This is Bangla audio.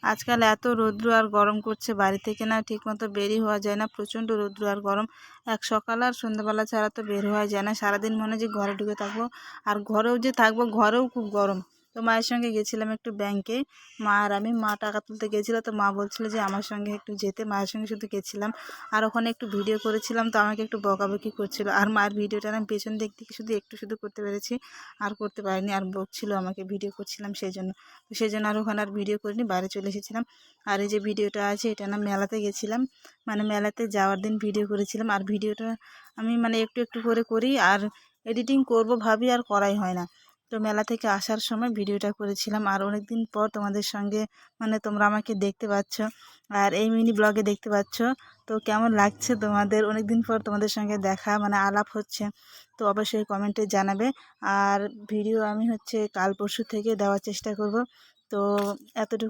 আজকাল এত রৌদ্র আর গরম করছে, বাড়ি থেকে না ঠিকমতো বেরই হওয়া যায় না, প্রচণ্ড রৌদ্র আর গরম। এক সকাল আর সন্ধ্যাবেলা ছাড়া তো বের হওয়া যায় না, সারাদিন মনে হয় যে ঘরে ঢুকে থাকবো। আর ঘরেও যে থাকবো, ঘরেও খুব গরম। তো মায়ের সঙ্গে গেছিলাম একটু ব্যাংকে, মা আর আমি। মা টাকা তুলতে গেছিলো, তো মা বলছিল যে আমার সঙ্গে একটু যেতে, মায়ের সঙ্গে শুধু গেছিলাম। আর ওখানে একটু ভিডিও করেছিলাম, তো আমাকে একটু বকাবকি করছিল। আর মায়ের ভিডিওটা আমি পেছন দিক থেকে শুধু করতে পেরেছি, আর করতে পারিনি। আর বকছিল আমাকে, ভিডিও করছিলাম সেই জন্য। তো সেই জন্য আর ওখানে আর ভিডিও করিনি, বাইরে চলে এসেছিলাম। আর এই যে ভিডিওটা আছে, এটা না মেলাতে গেছিলাম, মানে মেলাতে যাওয়ার দিন ভিডিও করেছিলাম। আর ভিডিওটা আমি মানে একটু একটু করে করি, আর এডিটিং করব ভাবি, আর করাই হয় না। তো মেলা থেকে আসার সময় ভিডিওটা করেছিলাম। আর অনেক দিন পর তোমাদের সঙ্গে, মানে তোমরা আমাকে দেখতে পাচ্ছ, আর এই মিনি ব্লগে দেখতে পাচ্ছ। তো কেমন লাগছে তোমাদের? অনেক দিন পর তোমাদের সঙ্গে দেখা, মানে আলাপ হচ্ছে। তো অবশ্যই কমেন্টে জানাবে। আর ভিডিও আমি কাল পরশু থেকে দেওয়ার চেষ্টা করব। তো এতটুকু